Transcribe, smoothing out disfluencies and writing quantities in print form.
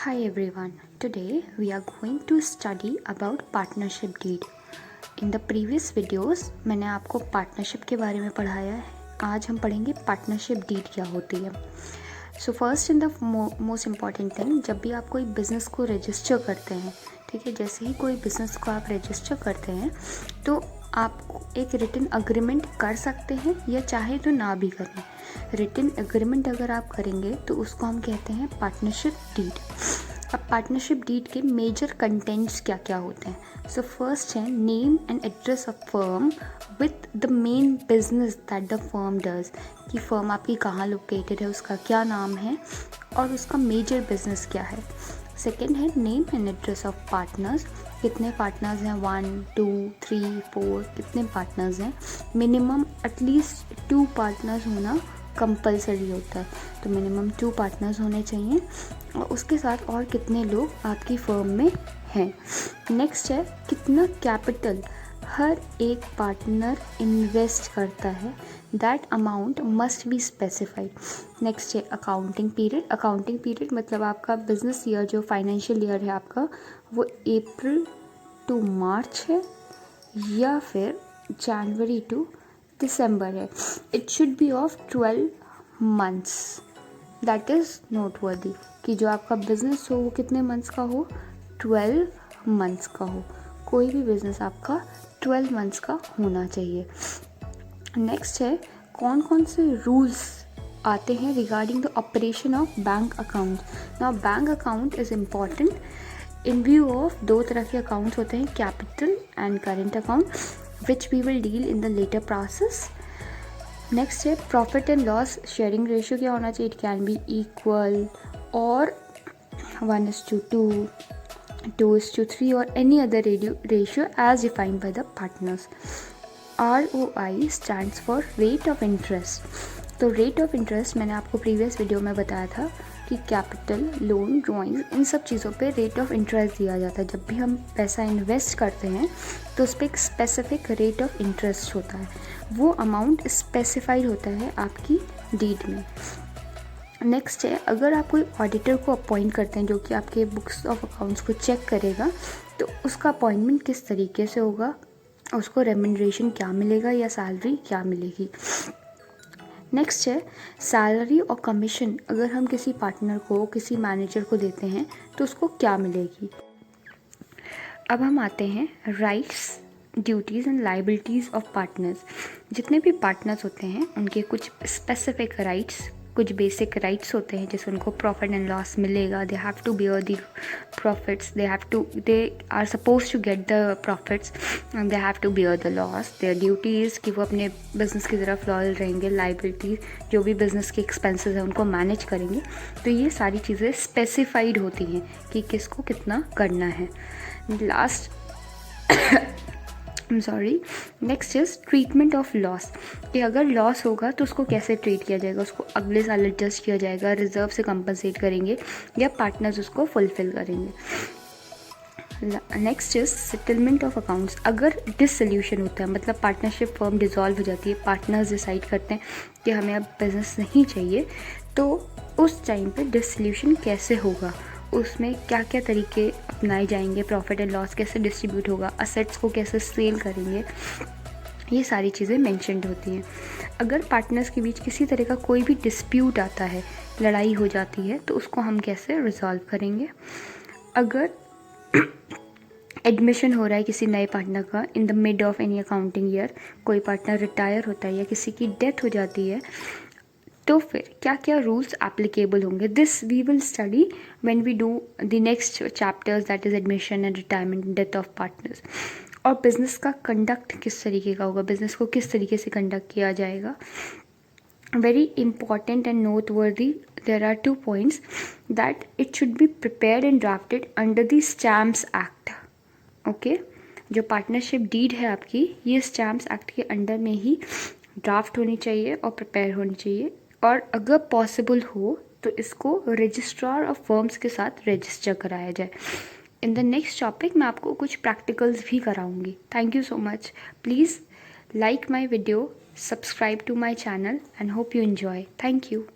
Hi everyone, today we are going to study about partnership deed. In the previous videos मैंने आपको partnership के बारे में पढ़ाया है. आज हम पढ़ेंगे पार्टनरशिप डीड क्या होती है. So first in the most important thing, जब भी आप कोई बिज़नेस को रजिस्टर करते हैं, ठीक है, जैसे ही कोई बिज़नेस को आप रजिस्टर करते हैं तो आप एक रिटन अग्रीमेंट कर सकते हैं या चाहे तो ना भी करें. रिटन एग्रीमेंट अगर आप करेंगे तो उसको हम कहते हैं पार्टनरशिप डीड. अब पार्टनरशिप डीड के मेजर कंटेंट्स क्या क्या होते हैं. सो फर्स्ट है name and address of firm with the main business that the firm does, कि फर्म आपकी कहाँ लोकेटेड है, उसका क्या नाम है और उसका मेजर बिजनेस क्या है. सेकेंड है name and address of partners, कितने पार्टनर्स हैं, 1 2 3 4 कितने पार्टनर्स हैं. मिनिमम एटलीस्ट 2 पार्टनर्स होना कंपलसरी होता है, तो मिनिमम 2 पार्टनर्स होने चाहिए और उसके साथ और कितने लोग आपकी फर्म में हैं. नेक्स्ट है कितना कैपिटल हर एक पार्टनर इन्वेस्ट करता है, that amount must be specified. Next है अकाउंटिंग पीरियड. अकाउंटिंग पीरियड मतलब आपका बिजनेस ईयर जो फाइनेंशियल ईयर है आपका वो अप्रैल टू मार्च है या फिर जनवरी टू दिसंबर है. It should B of 12 months. That is noteworthy कि जो आपका बिजनेस हो वो कितने मंथ्स का हो, 12 मंथ्स का हो. कोई भी बिजनेस आपका 12 मंथ्स का होना चाहिए. नेक्स्ट है कौन कौन से रूल्स आते हैं regarding the operation of bank account. Now bank account is important in view of दो तरह के अकाउंट्स होते हैं, capital and current account, which we will deal in the later process. Next है profit and loss sharing ratio क्या होना चाहिए. It can be equal और 1:2, 2:3 और any other ratio as defined by the partners. ROI stands for rate of interest. तो rate of interest मैंने आपको previous video में बताया था कि कैपिटल, लोन, ड्राइंग्स, इन सब चीज़ों पे रेट ऑफ इंटरेस्ट दिया जाता है. जब भी हम पैसा इन्वेस्ट करते हैं तो उस पर एक स्पेसिफिक रेट ऑफ इंटरेस्ट होता है, वो अमाउंट स्पेसिफाइड होता है आपकी डीड में. नेक्स्ट है अगर आप कोई ऑडिटर को अपॉइंट करते हैं जो कि आपके बुक्स ऑफ अकाउंट्स को चेक करेगा, तो उसका अपॉइंटमेंट किस तरीके से होगा, उसको रेम्यूनरेशन क्या मिलेगा या सैलरी क्या मिलेगी. नेक्स्ट है सैलरी और कमीशन. अगर हम किसी पार्टनर को, किसी मैनेजर को देते हैं तो उसको क्या मिलेगी. अब हम आते हैं rights, duties and liabilities of partners. जितने भी पार्टनर्स होते हैं उनके कुछ स्पेसिफिक राइट्स, कुछ बेसिक राइट्स होते हैं, जैसे उनको प्रॉफिट एंड लॉस मिलेगा, they have to bear the profits, they are suppose to get the profits, they have to bear the loss. Their duties कि वो अपने बिजनेस की तरफ लॉयल रहेंगे. लाइबिलिटीज जो भी बिजनेस के एक्सपेंसेस हैं उनको मैनेज करेंगे. तो ये सारी चीज़ें स्पेसिफाइड होती हैं कि किसको कितना करना है. Last next is treatment of loss, कि अगर लॉस होगा तो उसको कैसे ट्रीट किया जाएगा, उसको अगले साल एडजस्ट किया जाएगा, रिजर्व से कंपनसेट करेंगे या पार्टनर्स उसको फुलफिल करेंगे. Next is settlement of accounts. अगर डिसोल्यूशन होता है, मतलब पार्टनरशिप फर्म डिसॉल्व हो जाती है, पार्टनर्स डिसाइड करते हैं कि हमें अब बिजनेस नहीं चाहिए, तो उस टाइम पे डिसोल्यूशन कैसे होगा, उसमें क्या क्या तरीके अपनाए जाएंगे, प्रॉफिट एंड लॉस कैसे डिस्ट्रीब्यूट होगा, असेट्स को कैसे सेल करेंगे, ये सारी चीज़ें मेंशन्ड होती हैं. अगर पार्टनर्स के बीच किसी तरह का कोई भी डिस्प्यूट आता है, लड़ाई हो जाती है, तो उसको हम कैसे रिजॉल्व करेंगे. अगर एडमिशन हो रहा है किसी नए पार्टनर का in the mid of any accounting year, कोई पार्टनर रिटायर होता है या किसी की डेथ हो जाती है, तो फिर क्या क्या रूल्स एप्लीकेबल होंगे. This we will study when we do the next chapters, that is admission and retirement, death of partners. और बिजनेस का कंडक्ट किस तरीके का होगा, बिजनेस को किस तरीके से कंडक्ट किया जाएगा. Very important and noteworthy, there are 2 points that it should be prepared and drafted under the stamps act. Okay, जो पार्टनरशिप डीड है आपकी, ये स्टैम्प्स एक्ट के अंडर में ही ड्राफ्ट होनी चाहिए और प्रिपेयर होनी चाहिए. और अगर पॉसिबल हो तो इसको रजिस्ट्रार ऑफ फर्म्स के साथ रजिस्टर कराया जाए. इन द नेक्स्ट टॉपिक मैं आपको कुछ प्रैक्टिकल्स भी कराऊंगी. Thank you so much. Please like my video, subscribe to my channel and hope you enjoy. Thank you.